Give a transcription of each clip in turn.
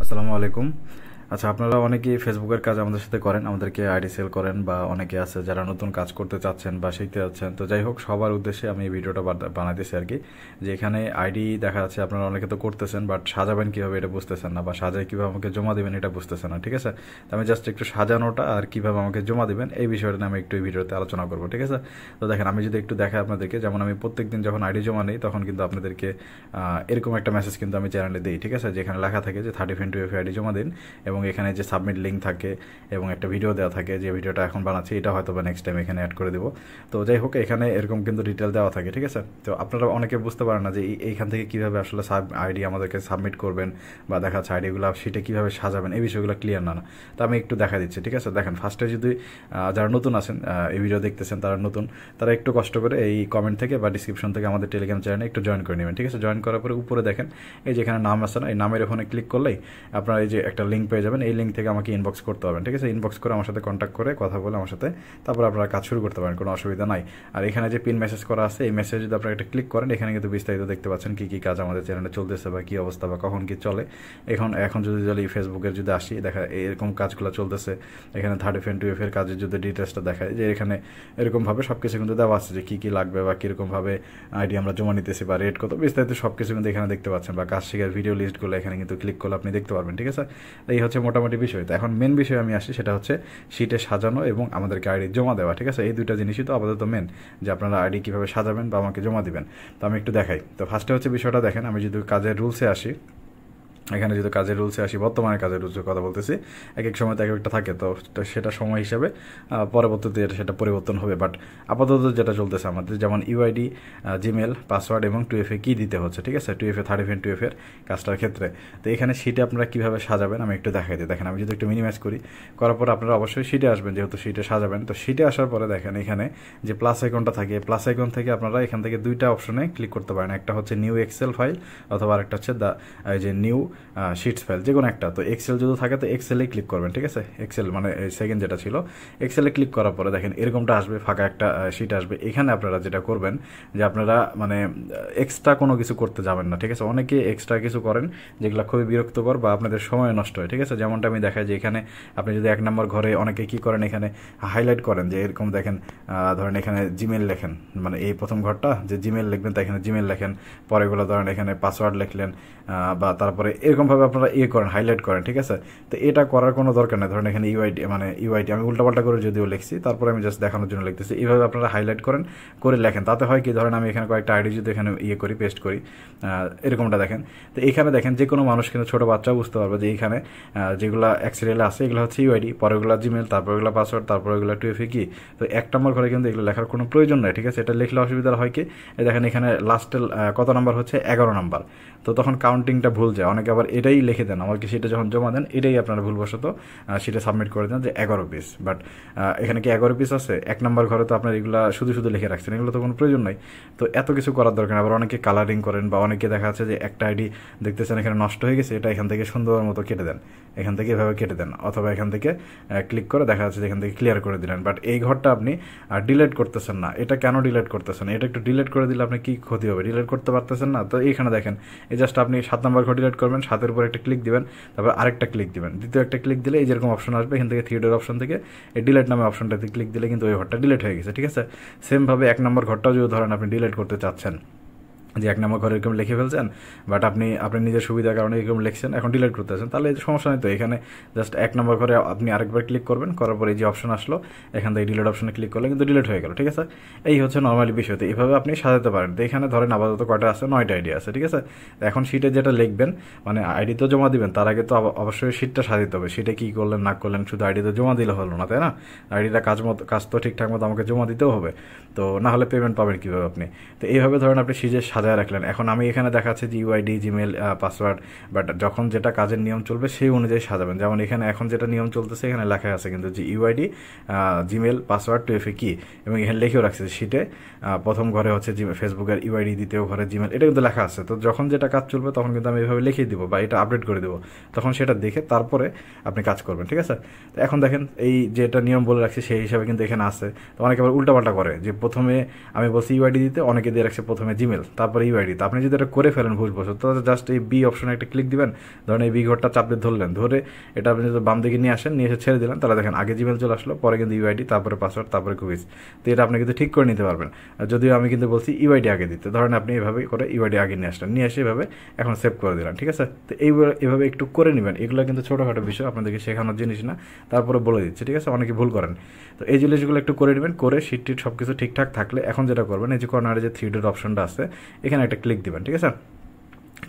আসসালামু আলাইকুম। আচ্ছা, আপনারা অনেকেই ফেসবুকের কাজ আমাদের সাথে করেন, আমাদেরকে আইডি সেল করেন, বা অনেকে আছে যারা নতুন কাজ করতে চাচ্ছেন বা শিখতে যাচ্ছেন। তো যাই হোক, সবার উদ্দেশ্যে আমি এই ভিডিওটা বানাইতেছি আর কি, যে এখানে আইডি দেখা যাচ্ছে আপনারা অনেকে তো করতেছেন, বাট সাজাবেন কীভাবে এটা বুঝতেছেন না, বা সাজায় কীভাবে আমাকে জমা দেবেন এটা বুঝতেছেন না। ঠিক আছে, তো আমি জাস্ট একটু সাজানোটা আর কীভাবে আমাকে জমা দেবেন এই বিষয়টা নিয়ে আমি একটু এই ভিডিওতে আলোচনা করবো। ঠিক আছে, তো দেখেন আমি যদি একটু দেখাই আপনাদেরকে, যেমন আমি প্রত্যেকদিন যখন আইডি জমা নিই তখন কিন্তু আপনাদেরকে এরকম একটা মেসেজ কিন্তু আমি চ্যানেলে দিই। ঠিক আছে, যেখানে লেখা থাকে যে 30 আইডি জমা দিন, এবং এখানে যে সাবমিট লিঙ্ক থাকে এবং একটা ভিডিও দেওয়া থাকে, যে ভিডিওটা এখন বানাচ্ছি এটা হয়তো বা নেক্সট টাইম এখানে অ্যাড করে দেবো। তো যাই হোক, এখানে এরকম কিন্তু ডিটেল দেওয়া থাকে। ঠিক আছে, তো আপনারা অনেকে বুঝতে পারেন না যে এইখান থেকে কীভাবে আসলে আইডি আমাদেরকে সাবমিট করবেন, বা দেখা যাচ্ছে আইডিগুলো সেটা কীভাবে সাজাবেন, এই বিষয়গুলো ক্লিয়ার না। তো আমি একটু দেখা দিচ্ছি। ঠিক আছে, দেখেন ফার্স্টে যদি যারা নতুন আছেন এই ভিডিও দেখতেছেন, তারা নতুন, তারা একটু কষ্ট করে এই কমেন্ট থেকে বা ডিসক্রিপশন থেকে আমাদের টেলিগ্রাম চ্যানেলে একটু জয়েন করে নেবেন। ঠিক আছে, জয়েন করার পরে উপরে দেখেন এই যেখানে নাম আছে না, এই নামের ওখানে ক্লিক করলেই আপনারা এই যে একটা লিঙ্ক পেয়ে যাবেন। এই লিঙ্ক থেকে আমাকে ইনবক্স করতে হবে। ঠিক আছে, ইনবক্স করে আমার সাথে কন্ট্যাক্ট করে কথা বলে আমার সাথে তারপর আপনারা কাজ শুরু করতে পারেন, কোনো অসুবিধা নাই। আর এখানে যে পিন মেসেজ করা আছে, এই মেসেজ যদি আপনারা একটা ক্লিক করেন, এখানে কিন্তু বিস্তারিত দেখতে পাচ্ছেন কী কী কাজ আমাদের চ্যানেলে চলতেছে বা কী অবস্থা বা কখন কী চলে। এখন যদি ফেসবুকের যদি আসি, দেখা এরকম কাজগুলো চলতেছে। এখানে 30 এর কাজের যদি ডিটেলসটা দেখায়, যে এখানে এরকমভাবে সব কিছু কিন্তু দেওয়া আছে যে কী কী লাগবে বা কীরকমভাবে আইডি আমরা জমা নিতেছি বা রেট কত, বিস্তারিত সব কিছু কিন্তু এখানে দেখতে পাচ্ছেন। বা কাজ শেখার ভিডিও লিস্টগুলো এখানে কিন্তু ক্লিক করলে আপনি দেখতে পারবেন। ঠিক আছে, এই হচ্ছে মোটামুটি বিষয়। তো এখন মেন বিষয়ে আমি আসি, সেটা হচ্ছে শিটে সাজানো এবং আমাদেরকে আইডি জমা দেওয়া। ঠিক আছে, এই দুইটা জিনিসই তো আপাতত মেন, যে আপনারা আইডি কীভাবে সাজাবেন বা আমাকে জমা দিবেন। তো আমি একটু দেখাই। তো ফার্স্টে হচ্ছে বিষয়টা দেখেন, আমি যদি কাজের রুলসে আসি, এখানে যদি কাজের রুলসে আসি, বর্তমানে কাজের রুলসের কথা বলতেছি, এক এক সময় তো এক একটা থাকে, তো সেটা সময় হিসাবে পরবর্তীতে সেটা পরিবর্তন হবে। বাট আপাতত যেটা চলতেছে আমাদের, যেমন ইউআইডি, জিমেল, পাসওয়ার্ড এবং 2FA কী দিতে হচ্ছে। ঠিক আছে, 2FA 30 এর কাজটার ক্ষেত্রে। তো এখানে শিটে আপনারা কীভাবে সাজাবেন আমি একটু দেখাই দিই। দেখেন আমি যদি একটু মিনিমাইজ করি, করার পর আপনারা অবশ্যই শিটে আসবেন, যেহেতু শিটে সাজাবেন। তো শিটে আসার পরে দেখেন এখানে যে প্লাস আইকনটা থাকে, প্লাস আইকন থেকে আপনারা এখান থেকে দুইটা অপশনে ক্লিক করতে পারেন। একটা হচ্ছে নিউ এক্সেল ফাইল, অথবা আরেকটা হচ্ছে যে নিউ শিটস ফাইল, যে কোনো একটা। তো এক্সেল যদি থাকে তো এক্সেলে ক্লিক করবেন। ঠিক আছে, এক্সেল মানে সেকেন্ড যেটা ছিল, এক্সেলে ক্লিক করার পরে দেখেন এরকমটা আসবে, ফাঁকা একটা শিট আসবে। এখানে আপনারা যেটা করবেন, যে আপনারা মানে এক্সট্রা কোনো কিছু করতে যাবেন না। ঠিক আছে, অনেকে এক্সট্রা কিছু করেন যেগুলো খুবই বিরক্তকর বা আপনাদের সময় নষ্ট হয়। ঠিক আছে, যেমনটা আমি দেখাই যে এখানে আপনি যদি 1 নম্বর ঘরে অনেকে কী করেন, এখানে হাইলাইট করেন, যে এরকম দেখেন ধরেন এখানে জিমেল লেখেন, মানে এই প্রথম ঘরটা যে জিমেল লিখবেন, তাই এখানে জিমেল লেখেন, পরেগুলো ধরেন এখানে পাসওয়ার্ড লিখলেন, বা তারপরে এরকমভাবে আপনারা করেন, হাইলাইট করেন। ঠিক আছে, তো এটা করার কোনো দরকার নেই। ধরেন এখানে ইউআইটি আমি উল্টাপাল্টা করে যদিও লিখছি, তারপরে আমি জাস্ট দেখানোর জন্য লিখতেছি। এইভাবে আপনারা হাইলাইট করেন, করে লেখেন। তাতে হয় কি, ধরেন আমি এখানে কয়েকটা আইডি যদি এখানে করি, পেস্ট করি, এরকমটা দেখেন। তো এইখানে দেখেন যে কোনো মানুষ কিন্তু ছোটো বাচ্চাও বুঝতে পারবে যে এইখানে যেগুলো এক্সেলে আছে এগুলো হচ্ছে ইউআইডি, পরেগুলো জিমেল, তারপর এগুলো পাসওয়ার্ড, তারপর এগুলো 2FA কি। তো 1 নম্বর ঘরে কিন্তু এগুলো লেখার কোনো প্রয়োজন নেই। ঠিক আছে, এটা লিখলে অসুবিধা হয় কি, দেখেন এখানে লাস্টের কত নাম্বার হচ্ছে 11 নাম্বার। তো তখন কাউন্টিংটা ভুল যায়, অনেকে আবার এটাই লিখে দেন, আমাকে সেটা যখন জমা দেন এটাই আপনারা ভুলবশত সেটা সাবমিট করে দেন যে 11 পিস। বাট এখানে কি 11 পিস আছে? 1 নম্বর ঘরে তো আপনার এগুলো শুধু শুধু লিখে রাখছেন, এগুলো তো কোনো প্রয়োজন নাই। তো এত কিছু করার দরকার। আবার অনেকে কালারিং করেন, বা অনেকে দেখা যাচ্ছে যে একটা আইডি দেখতেছেন এখানে নষ্ট হয়ে গেছে, এটা এখান থেকে সুন্দর মতো কেটে দেন, এখান থেকে এভাবে কেটে দেন, অথবা এখান থেকে ক্লিক করে দেখা যাচ্ছে যে এখান থেকে ক্লিয়ার করে দিলেন। বাট এই ঘরটা আপনি ডিলিট করতেছেন না। এটা কেন ডিলিট করতেছেন? এটা একটু ডিলিট করে দিলে আপনি কি ক্ষতি হবে? ডিলিট করতে পারতেছেন না। তো এইখানে দেখেন, এই জাস্ট আপনি 7 নম্বর ঘর ডিলিট করবেন, 7-এর উপর একটা ক্লিক দিবেন, তারপর আরেকটা ক্লিক দিবেন, দ্বিতীয় একটা ক্লিক দিলে এই যেরকম অপশন আসবে, এখান থেকে থ্রি ডট অপশন থেকে এই ডিলিট নামে অপশনটাতে ক্লিক দিলে কিন্তু ওই ঘরটা ডিলিট হয়ে গেছে। ঠিক আছে, সেমভাবে 1 নম্বর ঘরটাও যদি ধরেন আপনি ডিলিট করতে চাচ্ছেন, যে 1 নম্বর ঘরে এরকম লিখে ফেলছেন, বাট আপনি নিজের সুবিধার কারণে এরকম লিখছেন, এখন ডিলিট করতে আছেন, তাহলে সমস্যা নেই। তো এখানে জাস্ট 1 নম্বর ঘরে আপনি আরেকবার ক্লিক করবেন, করার পরে যে অপশন আসলো এখান থেকে ডিলিট অপশনে ক্লিক করলে কিন্তু ডিলিট হয়ে গেল। ঠিক আছে, এই হচ্ছে নর্মালি বিষয়। তো এইভাবে আপনি সাজাতে পারেন। তো এখানে ধরেন আপাতত কয়টা আছে, 9টা আইডি আছে। ঠিক আছে, এখন শিটে যেটা লিখবেন, মানে আইডি তো জমা দিবেন, তার আগে তো অবশ্যই শিটটা সাজাতে হবে। শিটে কী করলেন না করলেন, শুধু আইডি তো জমা দিলে হলো না, তাই না? আইডিটা কাজ তো ঠিকঠাক মতো আমাকে জমা দিতেও হবে, তো না হলে পেমেন্ট পাবেন কীভাবে আপনি? তো এইভাবে ধরেন আপনি শিটে সাজায় রাখলেন। এখন আমি এখানে দেখাচ্ছে যে ইউআইডি, জিমেল, পাসওয়ার্ড, বাট যখন যেটা কাজের নিয়ম চলবে সেই অনুযায়ী সাজাবেন। যেমন এখানে এখন যেটা নিয়ম চলতেছে, এখানে লেখা আছে কিন্তু যে ইউআইডি, জিমেল, পাসওয়ার্ড, 2FA কি, এবং এখানে লিখেও রাখছে শিটে প্রথম ঘরে হচ্ছে ফেসবুকের ইউআইডি, দ্বিতীয় ঘরে জিমেল, এটা কিন্তু লেখা আছে। তো যখন যেটা কাজ চলবে তখন কিন্তু আমি এভাবে লিখে দিব বা এটা আপডেট করে দেবো, তখন সেটা দেখে তারপরে আপনি কাজ করবেন। ঠিক আছে, তো এখন দেখেন এই যেটা নিয়ম বলে রাখছি সেই হিসাবে কিন্তু এখানে আছে। তো অনেকে আবার উল্টাপাল্টা করে, যে প্রথমে আমি বলছি ইউআইডি দিতে, অনেকে দিয়ে রাখছে প্রথমে জিমেল, তারপর তারপরে ইউআইডি। তো আপনি যদি এটা করে ফেলেন ভুলবশত, তাহলে জাস্ট এই বি অপশনে একটা ক্লিক দিবেন, ধরেন এই বি ঘরটা চাপ দিয়ে ধরলেন, ধরে এটা আপনি যদি বাম দিকে নিয়ে আসেন, নিয়ে এসে ছেড়ে দিলেন, তাহলে দেখেন আগে জিমেল চলে আসলো, পরে কিন্তু ইউআইডি, তারপরে পাসওয়ার্ড, তারপরে কুইজ। তো এটা আপনি কিন্তু ঠিক করে নিতে পারবেন। যদিও আমি কিন্তু বলছি ইউআইডি আগে দিতে, ধরেন আপনি এভাবে করে ইউআইডি আগে নিয়ে আসলেন, নিয়ে এসে এভাবে এখন সেভ করে দিলেন, ঠিক আছে। তো এইভাবে একটু করে নেবেন। এগুলো কিন্তু ছোটোখাটো বিষয়, আপনাদেরকে শেখানোর জিনিস না, তারপরে বলে দিচ্ছি, ঠিক আছে। অনেকে ভুল করেন। তো এই জিনিসগুলো একটু করে নেবেন, করে শিট টিট সব কিছু ঠিকঠাক থাকলে এখন যেটা করবেন, এই যে কর্নারে যে 3 ডট অপশনটা আছে, এখানে একটা ক্লিক দিবেন, ঠিক আছে।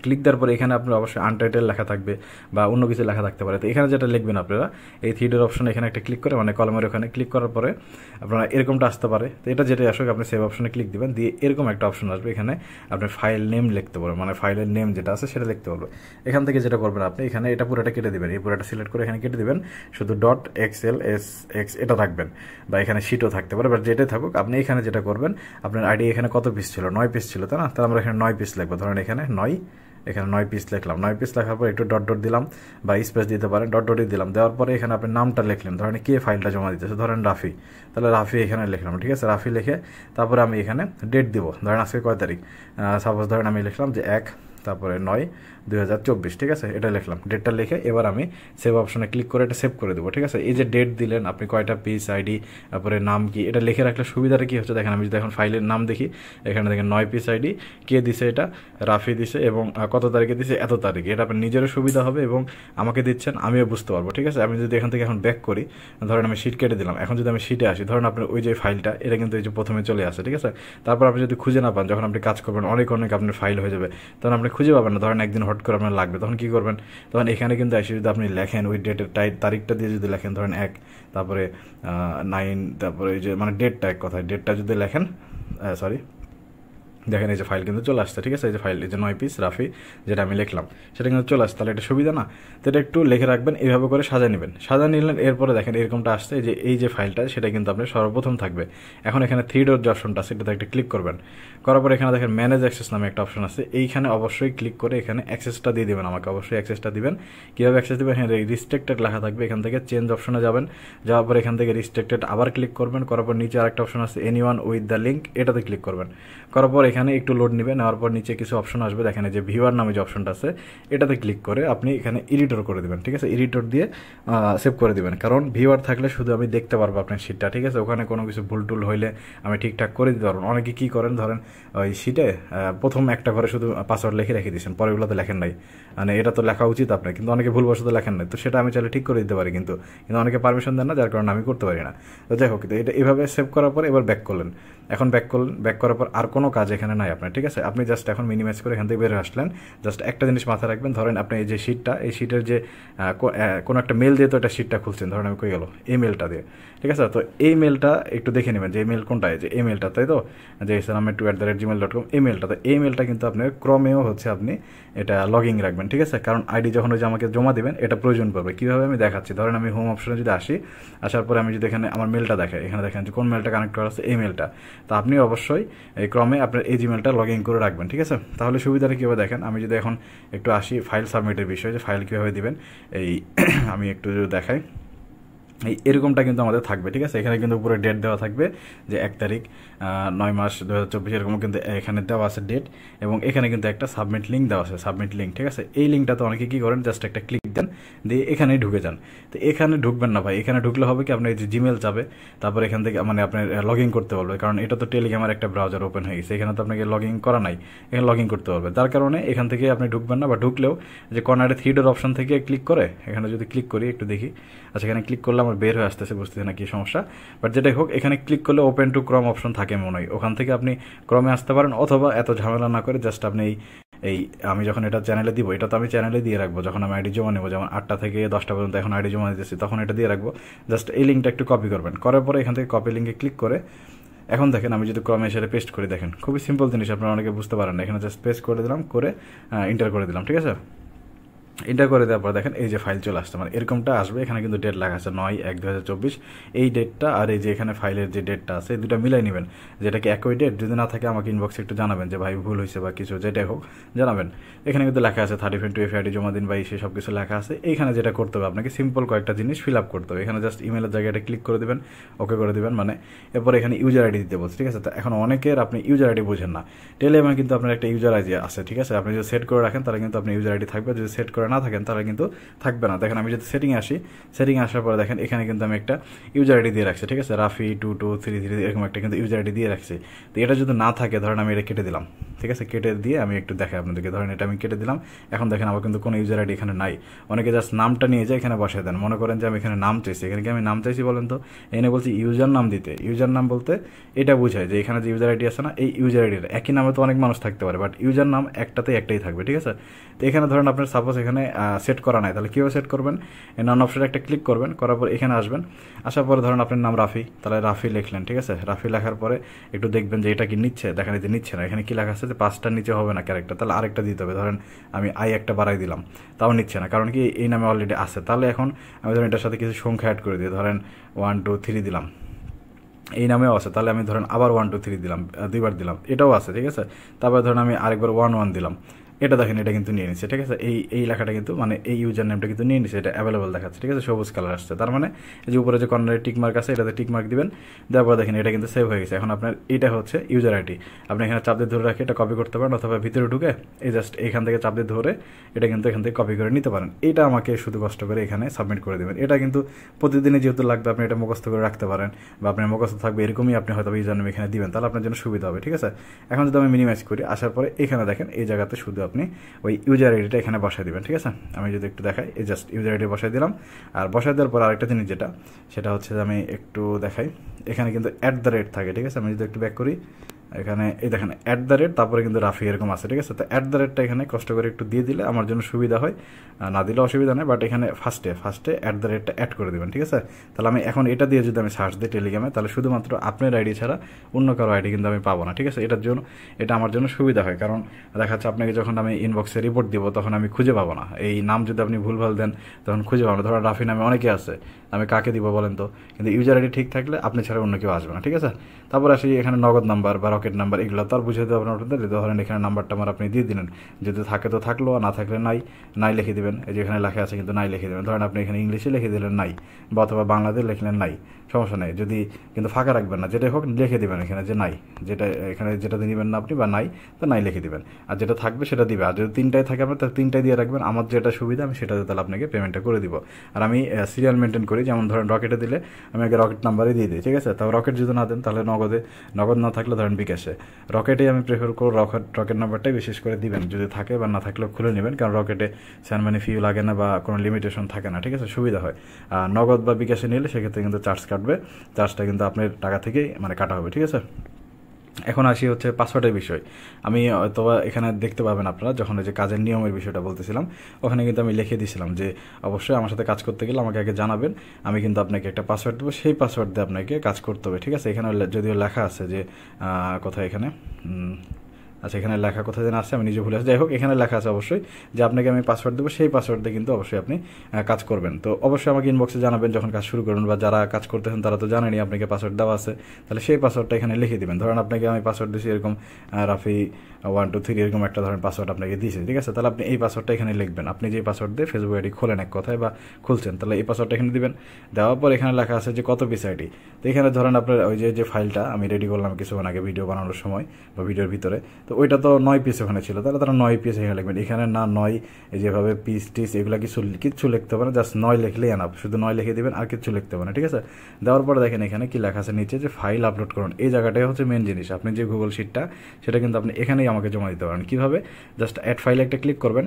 ক্লিক দেওয়ার পরে এখানে আপনার অবশ্যই আনটাইটেল লেখা থাকবে বা অন্য কিছু লেখা থাকতে পারে। তো এখানে যেটা লিখবেন আপনারা, এই 3 ডট অপশনে এখানে একটা ক্লিক করে, মানে কলমের ওখানে ক্লিক করার পরে আপনারা এরকমটা আসতে পারে। তো এটা যেটাই আসুক, আপনি সেভ অপশনে ক্লিক দিবেন, দিয়ে এরকম একটা অপশন আসবে, এখানে আপনি ফাইল নেম লিখতে পারবেন, মানে ফাইলের নেম যেটা আছে সেটা লিখতে পারবে। এখান থেকে যেটা করবেন আপনি, এখানে এটা পুরোটা কেটে দিবেন, এই পুরোটা সিলেক্ট করে এখানে কেটে দিবেন, শুধু ডট XLSX এটা রাখবেন, বা এখানে শিটও থাকতে পারে, বা যেটাই থাকুক। আপনি এখানে যেটা করবেন, আপনার আইডি এখানে কত পিস ছিল, 9 পিস ছিল, তাই না? তাহলে আমরা এখানে 9 পিস লিখবো, ধরেন এখানে 9 পিস লিখলাম। 9 পিস লেখার পর একটু ডট ডট দিলাম, বা স্পেস দিতে পারেন, ডট ডটই দিলাম। দেওয়ার পরে এখানে আপনি নামটা লিখলেন, ধরেন কে ফাইলটা জমা দিতেছে, ধরেন রাফি, তাহলে রাফি এখানে লিখলাম, ঠিক আছে। রাফি লিখে তারপরে আমি এখানে ডেট দিব, ধরেন আজকে কয় তারিখ, সাপোজ ধরেন আমি লিখলাম যে 1 তারপরে 9/2024, ঠিক আছে। এটা লিখলাম, ডেটটা লিখে এবার আমি সেভ অপশনে ক্লিক করে এটা সেভ করে দেবো, ঠিক আছে। এই যে ডেট দিলেন আপনি, কয়টা পিস, আইডি, তারপরে নাম কি, এটা লিখে রাখলে সুবিধাটা কি হচ্ছে দেখেন। আমি যদি এখন ফাইলের নাম দেখি, এখানে দেখেন 9 পিস আইডি, কে দিছে, এটা রাফি দিছে, এবং কত তারিখে দিছে, এত তারিখে। এটা আপনার নিজেরও সুবিধা হবে এবং আমাকে দিচ্ছেন, আমিও বুঝতে পারবো, ঠিক আছে। আমি যদি এখান থেকে এখন ব্যাক করি, ধরেন আমি শিট কেটে দিলাম, এখন যদি আমি শিটে আসি, ধরেন আপনার ওই যে ফাইলটা, এটা কিন্তু এই যে প্রথমে চলে আসে, ঠিক আছে। তারপর আপনি যদি খুঁজে না পান, যখন আপনি কাজ করবেন অনেক আপনার ফাইল হয়ে যাবে, তখন আপনি খুঁজে পাবেন না, ধরেন একদিন হট করে আপনার লাগবে, তখন কি করবেন, তখন এখানে কিন্তু এসে যদি আপনি লেখেন ওই ডেটের তারিখটা দিয়ে যদি লেখেন, ধরেন 1 তারপরে 9, তারপরে এই যে মানে ডেটটা, এক কথায় ডেটটা যদি লেখেন, সরি দেখেন এই যে ফাইল কিন্তু চলে আসছে, ঠিক আছে। এই যে ফাইল, এই যে 9 পিস রাফি যেটা আমি লিখলাম, সেটা কিন্তু চলে আসছে, তাহলে এটা সুবিধা না? তো এটা একটু লিখে রাখবেন, এইভাবে করে সাজিয়ে নেবেন। সাজিয়ে নিলেন, এরপরে দেখেন এরকমটা আসছে, যে এই যে ফাইলটা, সেটা কিন্তু আপনার সর্বপ্রথম থাকবে। এখন এখানে 3 ডট যে অপশনটা আছে, এটাতে একটা ক্লিক করবেন, করার পর এখানে দেখেন ম্যানেজ অ্যাক্সেস নামে একটা অপশন আছে, এইখানে অবশ্যই ক্লিক করে এখানে অ্যাক্সেসটা দিয়ে দেবেন, আমাকে অবশ্যই অ্যাক্সেসটা দিবেন। কীভাবে অ্যাক্সেস দেবেন, এখানে রিস্ট্রিক্টেড লেখা থাকবে, এখান থেকে চেঞ্জ অপশনে যাবেন, যাওয়ার পর এখান থেকে রিস্ট্রিক্টেড আবার ক্লিক করবেন, করার পর নিচে আরেকটা অপশন আছে এনিওয়ান উইথ দ্য লিঙ্ক, এটাতে ক্লিক করবেন। করার পর এখানে একটু লোড নেবেন, নেওয়ার পর নিচে কিছু অপশন আসবে, দেখেন যে ভিউয়ার নামে যে অপশনটা আছে, এটাতে ক্লিক করে আপনি এখানে এডিটর করে দেবেন, ঠিক আছে। এডিটর দিয়ে সেভ করে দেবেন, কারণ ভিউয়ার থাকলে শুধু আমি দেখতে পারবো আপনার শিটটা, ঠিক আছে। ওখানে কোনো কিছু ভুল টুল হইলে আমি ঠিকঠাক করে দিতে পারবো। অনেকে কী করেন, ধরেন ওই শিটে প্রথম একটা ঘরে শুধু পাসওয়ার্ড লিখে রেখে দিয়েছেন, পরেগুলোতে লেখেন নাই, মানে এটা তো লেখা উচিত আপনার, কিন্তু অনেকে ভুলবশত লেখেন নাই। তো সেটা আমি চাইলে ঠিক করে দিতে পারি, কিন্তু অনেকে পারমিশন দেন না, যার কারণে আমি করতে পারি না। তো যাই হোক, এটা এভাবে সেভ করার পর এবার ব্যাক করলেন। এখন ব্যাক করার পর আর কোনো কাজ এখানে নাই আপনার, ঠিক আছে। আপনি জাস্ট এখন মিনিমাইজ করে এখান থেকে বের আসলেন। জাস্ট একটা জিনিস মাথায় রাখবেন, ধরেন আপনি এই যে শিটটা, এই শিটের যে কোনো একটা মেল দিয়ে তো এটা শিটটা খুলছেন, ধরেন আমি কই গেল এই মেলটা দিয়ে, ঠিক আছে। তো এই মেলটা একটু দেখে নেবেন যে এই মেল কোনটা, যে এই মেলটা, তাই তো, যে islam2@gmail.com, এই মেলটা। তো এই মেলটা কিন্তু আপনার ক্রমেও হচ্ছে আপনি এটা লগইন রাখবেন, ঠিক আছে। কারণ আইডি যখন ওই যে আমাকে জমা দেবেন, এটা প্রয়োজন পড়বে। কীভাবে আমি দেখাচ্ছি, ধরেন আমি হোম অপশনে যদি আসি, আসার পরে আমি যদি এখানে আমার মেলটা দেখাই, এখানে দেখেন যে কোন মেলটা কানেক্ট করা আছে, এই মেলটা। তো আপনি অবশ্যই এই ক্রমে আপনার এই জিমেলটা লগ ইন করে রাখবেন, ঠিক আছে। তাহলে সুবিধাটা কীভাবে দেখেন, আমি যদি এখন একটু আসি ফাইল সাবমিটের বিষয়ে, যে ফাইল কীভাবে দিবেন, এই আমি একটু যদি দেখাই, এই এরকমটা কিন্তু আমাদের থাকবে, ঠিক আছে। এখানে কিন্তু উপরে ডেট দেওয়া থাকবে, যে 1 তারিখ 9 মাস 2024, এরকম কিন্তু এখানে দেওয়া আছে ডেট, এবং এখানে কিন্তু একটা সাবমিট লিঙ্ক দেওয়া আছে, সাবমিট লিঙ্ক, ঠিক আছে। এই লিঙ্কটাতে অনেকে কী করেন, জাস্ট একটা ক্লিক দেন, দিয়ে এখানেই ঢুকে যান। তো এখানে ঢুকবেন না ভাই, এখানে ঢুকলে হবে কি, আপনার এই যে জিমেল যাবে, তারপর এখান থেকে মানে আপনার লগ ইন করতে পারবে, কারণ এটা তো টেলিগ্রামের একটা ব্রাউজার ওপেন হয়ে গেছে, এখানে তো আপনাকে লগ ইন করা নাই, এখানে লগ ইন করতে পারবে। তার কারণে এখান থেকে আপনি ঢুকবেন না, বা ঢুকলেও যে কর্নারে 3 ডট অপশন থেকে ক্লিক করে, এখানে যদি ক্লিক করি একটু দেখি, আচ্ছা এখানে ক্লিক করলে আমার বের হয়ে আসতেছে, বুঝতেছে না কি সমস্যা, বাট যেটাই হোক, এখানে ক্লিক করলে ওপেন টু ক্রম অপশন থাকে মনে হয়, ওখান থেকে আপনি ক্রমে আসতে পারেন, অথবা এত ঝামেলা না করে জাস্ট আপনি এই আমি যখন এটা চ্যানেলে দিব, এটা তো আমি চ্যানেলে দিয়ে রাখবো, যখন আমি আইডি জমা নেবো, যেমন 8টা থেকে 10টা পর্যন্ত এখন আইডি জমা দিতেছি, তখন এটা দিয়ে রাখবো। জাস্ট এই লিঙ্কটা একটু কপি করবেন, করার পরে এখান থেকে কপি লিঙ্কে ক্লিক করে, এখন দেখেন আমি যদি ক্রমে এসে পেস্ট করি, দেখেন খুবই সিম্পল জিনিস, আপনারা অনেকে বুঝতে পারেন না, এখানে জাস্ট পেস্ট করে দিলাম, করে এন্টার করে দিলাম, ঠিক আছে। এটা করে দেওয়ার পর দেখেন এই যে ফাইল চলে আসছে, মানে এরকমটা আসবে। এখানে কিন্তু ডেট লেখা আছে 9/1/2024, এই ডেটটা আর এই যে এখানে ফাইলের যে ডেটটা আছে এই দুটো মিলাই নেবেন, যেটা কি একই ডেট। যদি না থাকে আমাকে ইনবক্সে একটু জানাবেন যে ভাই ভুল হয়েছে বা কিছু, যেটাই হোক জানাবেন। এখানে কিন্তু লেখা আছে 30/20 জমা দিন বা সে সব কিছু লেখা আছে। এইখানে যেটা করতে হবে আপনাকে সিম্পল কয়েকটা জিনিস ফিল আপ করতে হবে। এখানে জাস্ট ইমেলের জায়গাটা ক্লিক করে দেবেন, ওকে করে দেবেন, মানে এরপর এখানে ইউজার আইডি দিতে বলছে, ঠিক আছে। তো এখন অনেকের আপনি ইউজার আইডি বুঝেন না, টেলিগ্রামে কিন্তু আপনার একটা ইউজার আইডি আছে, ঠিক আছে। আপনি যদি সেট করে রাখেন তাহলে কিন্তু আপনার ইউজার আইডি থাকবে, যদি সেট করে না থাকেন তাহলে কিন্তু থাকবে না। দেখেন আমি যদি সেটিংয়ে আসি, সেটিংয়ে আসার পরে দেখেন এখানে কিন্তু আমি একটা ইউজার আইডি দিয়ে রাখছি, ঠিক আছে। রাফি 2233 এরকম একটা কিন্তু ইউজার আইডি দিয়ে রাখছি। তো এটা যদি না থাকে ধরেন আমি এটা কেটে দিলাম, ঠিক আছে। কেটে দিয়ে আমি একটু দেখাই আপনাদেরকে, ধরেন এটা আমি কেটে দিলাম। এখন দেখেন আমার কিন্তু কোনো ইউজার আইডি এখানে নাই। অনেকে জাস্ট নামটা নিয়ে যায় এখানে বসায় দেন, মনে করেন যে আমি এখানে নাম চাইছি। এখানে কি আমি নাম চাইছি বলেন তো? এখানে বলছি ইউজার নাম দিতে। ইউজার নাম বলতে এটা বোঝায় যে এখানে যে ইউজার আইডি আছে না, এই ইউজার আইডির একই নামে তো অনেক মানুষ থাকতে পারে, বাট ইউজার নাম একটাই থাকবে, ঠিক আছে। তো এখানে ধরেন আপনার সাপোজ এখানে সেট করা নাই, তাহলে কীভাবে সেট করবেন? এই নন অপশনে একটা ক্লিক করবেন, করার পর এখানে আসবেন। আসার পরে ধরেন আপনার নাম রাফি, তাহলে রাফি লিখলেন, ঠিক আছে। রাফি লেখার পরে একটু দেখবেন যে এটা কি নিচ্ছে, দেখেন এই যে নিচ্ছে না। এখানে কি লেখা আছে যে 5টার নিচে হবে না ক্যারেক্টার, তাহলে আরেকটা দিতে হবে। ধরেন আমি একটা বাড়াই দিলাম, তাও নিচ্ছে না, কারণ কি এই নামে অলরেডি আছে। তাহলে এখন আমি ধরেন এটার সাথে কিছু সংখ্যা অ্যাড করে দিই, ধরেন 1 2 3 দিলাম, এই নামেও আছে। তাহলে আমি ধরেন আবার 1 2 3 দিলাম, দুইবার দিলাম, এটাও আছে, ঠিক আছে। তারপরে ধরেন আমি আরেকবার 1 1 দিলাম, এটা দেখেন এটা কিন্তু নিয়ে নিচ্ছে, ঠিক আছে। এই লেখাটা কিন্তু মানে এই ইউজার নেমটা কিন্তু নিয়ে নিচ্ছে, এটা অ্যাভেলেবল দেখাচ্ছে, ঠিক আছে। সবুজ কালার আসছে, তার মানে এই যে উপরে যে কর্নারে টিক মার্ক আছে এটাতে টিক মার্ক দিবেন, দেওয়ার পর দেখেন এটা কিন্তু সেভ হয়ে গেছে। এখন আপনার এটা হচ্ছে ইউজার আইডি, আপনি এখানে চাপ দিয়ে ধরে রাখে এটা কপি করতে পারেন, অথবা ভিতরে ঢুকে এই জাস্ট এখান থেকে চাপ দিয়ে ধরে এটা কিন্তু এখান থেকে কপি করে নিতে পারেন। এটা আমাকে শুধু কষ্ট করে এখানে সাবমিট করে দেবেন। এটা কিন্তু প্রতিদিনই যেহেতু লাগবে, আপনি এটা মুখস্থ করে রাখতে পারেন, বা আপনার মুখস্থ থাকবে এরকমই আপনি হয়তো ইউজার নেম এখানে দিবেন, তাহলে আপনার জন্য সুবিধা হবে, ঠিক আছে। এখন যদি আমি মিনিমাইজ করি, আসার পরে এখানে দেখেন এই জায়গাতে শুধু আপনি ওই ইউজার আইডিটা এখানে বসাই দিবেন, ঠিক আছে। আমি যদি একটু দেখাই, এই জাস্ট ইউজার আইডি বসাই দিলাম। আর বসাই দেওয়ার পর আরেকটা জিনিস সেটা হচ্ছে যে আমি একটু দেখাই, এখানে কিন্তু @ থাকে, ঠিক আছে। আমি যদি একটু ব্যাক করি, এখানে এই দেখেন @ তারপরে কিন্তু রাফি এরকম আছে, ঠিক আছে। তো @ এখানে কষ্ট করে একটু দিয়ে দিলে আমার জন্য সুবিধা হয়, না দিলে অসুবিধা নেই, বাট এখানে ফার্স্টে @ অ্যাড করে দেবেন, ঠিক আছে। তাহলে আমি এখন এটা দিয়ে যদি আমি সার্চ দিই টেলিগ্রামে, তাহলে শুধুমাত্র আপনার আইডি ছাড়া অন্য কারো আইডি কিন্তু আমি পাবো না, ঠিক আছে। এটা আমার জন্য সুবিধা হয়, কারণ দেখা যাচ্ছে আপনাকে যখন আমি ইনবক্সে রিপোর্ট দিব তখন আমি খুঁজে পাবো না। এই নাম যদি আপনি ভুলভাল দেন তখন খুঁজে পাবো না। ধরুন রাফি নামে অনেকে আছে, আমি কাকে দিব বলেন তো? কিন্তু ইউজার আইডি ঠিক থাকলে আপনি ছাড়া অন্য কেউ আসবে না, ঠিক আছে। তারপর আসি এখানে নগদ নাম্বার বা রকেট নাম্বার, এগুলো তো আর বুঝে দেবো না আপনাদের। ধরেন এখানে নাম্বারটা আমার আপনি দিয়ে দিলেন, যদি থাকে তো থাকলো, আর না থাকলে নাই লিখে দিবেন। এই যে এখানে লেখা আছে কিন্তু নাই লিখে দেবেন। ধরেন আপনি এখানে ইংলিশে লিখে দিলেন নাই, বা অথবা বাংলাতে লিখলেন নাই, সমস্যা নেই। যদি কিন্তু ফাঁকা রাখবেন না, যেটাই হোক লিখে দেবেন এখানে যে নাই, যেটা এখানে যেটা নেবেন না আপনি বা নাই, তো নাই লিখে দিবেন। আর যেটা থাকবে সেটা দিবে। আর যদি 3টাই থাকে আপনার, তাহলে 3টাই দিয়ে রাখবেন। আমার যেটা সুবিধা আমি সেটাতে তাহলে আপনাকে পেমেন্টটা করে দিব। আর আমি সিরিয়াল মেনটেন করি, যেমন ধরেন রকেটে দিলে আমি আগে রকেট নাম্বারই দিয়ে দিই, ঠিক আছে। তাও রকেট যদি না দেন তাহলে নগদ না থাকলে ধরেন বিকাশে, রকেটেই আমি প্রেফার করব। রকেট নাম্বারটাই বিশেষ করে দিবেন, যদি থাকে বা না থাকলেও খুলে নেবেন, কারণ রকেটে স্যানমানি ফি লাগে না বা কোনো লিমিটেশন থাকে না, ঠিক আছে, সুবিধা হয়। আর নগদ বা বিকাশে নিলে সেক্ষেত্রে কিন্তু চার্জ কাটবে, চার্জটা কিন্তু আপনার টাকা থেকেই মানে কাটা হবে, ঠিক আছে। এখন আসি হচ্ছে পাসওয়ার্ডের বিষয়। আমি হয়তো এখানে দেখতে পাবেন আপনারা, যখন এই যে কাজের নিয়মের বিষয়টা বলতেছিলাম, ওখানে কিন্তু আমি লিখে দিয়েছিলাম যে অবশ্যই আমার সাথে কাজ করতে গেলে আমাকে আগে জানাবেন, আমি কিন্তু আপনাকে একটা পাসওয়ার্ড দেবো, সেই পাসওয়ার্ড দিয়ে আপনাকে কাজ করতে হবে, ঠিক আছে। এখানে যদিও লেখা আছে যে কোথায় এখানে আচ্ছা এখানে লেখা কোথায় যেন আসছে, আমি নিজে ভুলে আসছি। যাই হোক, এখানে লেখা আছে অবশ্যই যে আপনাকে আমি পাসওয়ার্ড দেবো, সেই পাসওয়ার্ড দিয়ে কিন্তু অবশ্যই আপনি কাজ করবেন। তো অবশ্যই আমাকে ইনবক্সে জানাবেন যখন কাজ শুরু করবেন, বা যারা কাজ করতেছেন তারা তো জানেনই আপনাকে পাসওয়ার্ড দেওয়া আছে, তাহলে সেই পাসওয়ার্ডটা এখানে লিখে দিবেন। ধরেন আপনাকে আমি পাসওয়ার্ড দিয়েছি এরকম রাফি 1 2 3 এরকম একটা ধরেন পাসওয়ার্ড আপনাকে দিয়েছি, ঠিক আছে। তাহলে আপনি এই পাসওয়ার্ডটা এখানে লিখবেন। আপনি যে পাসওয়ার্ড দিয়ে ফেসবুক আইডি খোলেন এক কথায় বা খুলছেন, তাহলে এই পাসওয়ার্ডটা এখানে দিবেন। দেওয়ার পর এখানে লেখা আছে যে কত পিস আইডি। তো এখানে ধরেন আপনার ওই যে ফাইলটা আমি রেডি করলাম কিছুক্ষণ আগে ভিডিও বানানোর সময় বা ভিডিওর ভিতরে, তো ওইটা তো 9 পিস ওখানে ছিল, তাহলে তারা 9 পিস এখানে লিখবেন। এখানে না 9 এই যেভাবে পিস টিস এগুলো কিচ্ছু লিখতে হবে না, জাস্ট 9 লিখলেই আনাপ, শুধু 9 লিখে দিবেন, আর কিছু লিখতে হবে না, ঠিক আছে। দেওয়ার পরে দেখেন এখানে কি লেখা আছে নিচে যে ফাইল আপলোড করুন। এই জায়গাটাই হচ্ছে মেন জিনিস। আপনি যে গুগল শিটটা সেটা কিন্তু আপনি এখানেই আমাকে জমা দিতে পারেন। কীভাবে? জাস্ট অ্যাড ফাইলে একটা ক্লিক করবেন,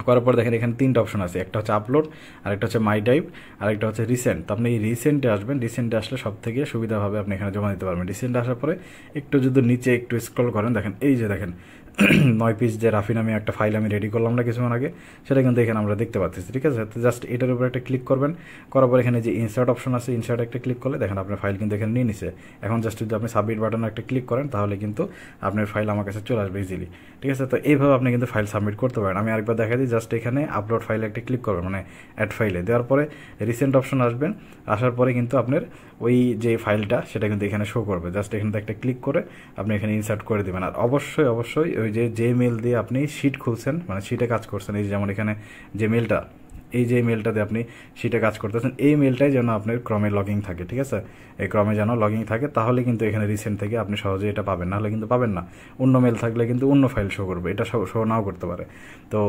করার পর দেখেন এখানে 3টা অপশন আছে, একটা হচ্ছে আপলোড, আরেকটা হচ্ছে মাই ড্রাইভ, আরেকটা হচ্ছে রিসেন্ট। তো আপনি এই রিসেন্টে আসবেন, রিসেন্টে আসলে সব থেকে সুবিধা হবে, আপনি এখানে জমা দিতে পারবেন। রিসেন্টে আসার পরে একটু যদি নিচে একটু স্ক্রল করেন, দেখেন এই যে দেখেন 9 পিস যে রাফি নামে একটা ফাইল আমি রেডি করলাম না কিছুক্ষণ আগে, সেটা কিন্তু এখানে আমরা দেখতে পাচ্ছি। ঠিক আছে, তো জাস্ট এটার উপর একটা ক্লিক করবেন, করার পর এখানে যে ইনসার্ট অপশন আছে, ইনসার্ট একটা ক্লিক করলে দেখেন আপনার ফাইল কিন্তু এখানে নিয়ে নিছে। এখন জাস্ট যদি আপনি সাবমিট বাটনে একটা ক্লিক করেন তাহলে কিন্তু আপনার ফাইল আমার কাছে চলে আসবে ইজিলি। ঠিক আছে, তো এইভাবে আপনি কিন্তু ফাইল সাবমিট করতে পারেন। আমি আরেকবার দেখা দিই, জাস্ট এখানে আপলোড ফাইলে একটা ক্লিক করবেন, মানে অ্যাড ফাইলে দেওয়ার পরে রিসেন্ট অপশন আসবেন, আসার পরে কিন্তু আপনার ওই যে ফাইলটা সেটা কিন্তু এখানে শো করবে। জাস্ট এখানে একটা ক্লিক করে আপনি এখানে ইনসার্ট করে দেবেন। আর অবশ্যই অবশ্যই ওই যে মেল দিয়ে আপনি শিট খুলছেন, মানে শিটে কাজ করছেন, এই যেমন এখানে যে মেলটা, এই যে মেলটাতে আপনি শিটে কাজ করতেছেন, এই মেলটাই যেন আপনার ক্রমে লগিং থাকে। ঠিক আছে, এই ক্রমে যেন লগিং থাকে, তাহলে কিন্তু এখানে রিসেন্ট থেকে আপনি সহজে এটা পাবেন, নাহলে কিন্তু পাবেন না। অন্য মেল থাকলে কিন্তু অন্য ফাইল শো করবে, এটা শো নাও করতে পারে। তো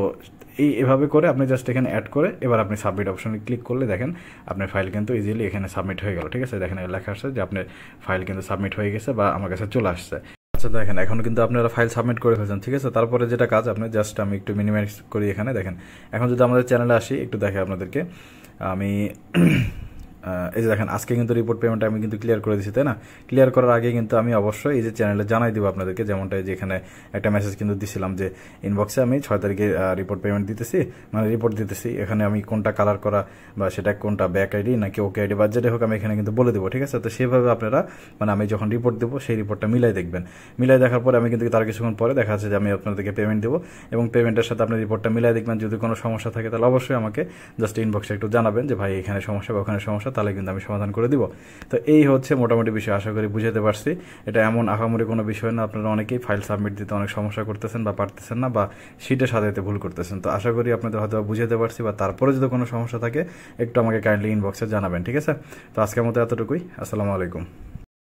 এভাবে করে আপনি জাস্ট এখানে অ্যাড করে এবার আপনি সাবমিট অপশনে ক্লিক করলে দেখেন আপনার ফাইল কিন্তু ইজিলি এখানে সাবমিট হয়ে গেল। ঠিক আছে, দেখেন লেখা আসছে যে আপনার ফাইল কিন্তু সাবমিট হয়ে গেছে বা আমার কাছে চলে আসছে। আচ্ছা দেখেন, এখন কিন্তু আপনারা ফাইল সাবমিট করে ফেলছেন। ঠিক আছে, তারপরে যেটা কাজ, আপনি জাস্ট আমি একটু মিনিমাইজ করি এখানে দেখেন। এখন যদি আমাদের চ্যানেলে আসি, একটু দেখে আপনাদেরকে আমি এই যে দেখেন আজকে কিন্তু রিপোর্ট পেমেন্ট আমি কিন্তু ক্লিয়ার করে দিচ্ছি, তাই না? ক্লিয়ার করার আগে কিন্তু আমি অবশ্যই এই যে চ্যানেলে জানাই দিব আপনাদেরকে, যেমনটা যেখানে একটা মেসেজ কিন্তু দিছিলাম যে ইনবক্সে আমি 6 তারিখে রিপোর্ট পেমেন্ট দিতেছি, মানে রিপোর্ট দিতেছি, এখানে আমি কোনটা কালার করা বা সেটা কোনটা ব্যাক আইডি নাকি ওকে আইডি বা যেটা হোক আমি এখানে কিন্তু বলে দেবো। ঠিক আছে, তো সেভাবে আপনারা মানে আমি যখন রিপোর্ট দেবো সেই রিপোর্টটা মিলাই দেখবেন। মিলাই দেখার পরে আমি কিন্তু তার কিছুক্ষণ পরে দেখা যাচ্ছে যে আমি আপনাদেরকে পেমেন্ট দেবো, এবং পেমেন্টের সাথে আপনি রিপোর্টটা মিলাই দেখবেন। যদি কোনো সমস্যা থাকে তাহলে অবশ্যই আমাকে জাস্ট ইনবক্সে একটু জানাবেন যে ভাই এখানে সমস্যা বা ওখানে সমস্যা, তাহলে কিন্তু আমি সমাধান করে দিব। তো এই হচ্ছে মোটামুটি বিষয়, আশা করি বুঝাতে পারছি। এটা এমন আহামরি কোনো বিষয় না, আপনারা অনেকেই ফাইল সাবমিট দিতে অনেক সমস্যা করতেছেন বা পারতেছেন না, বা শিটে সাজাইতে ভুল করতেছেন। তো আশা করি আপনাদের হয়তো বুঝাতে পারছি, বা তারপরে যদি কোনো সমস্যা থাকে একটু আমাকে কাইন্ডলি ইনবক্সে জানাবেন। ঠিক আছে, তো আজকের মতো এতটুকুই। আসসালামু আলাইকুম।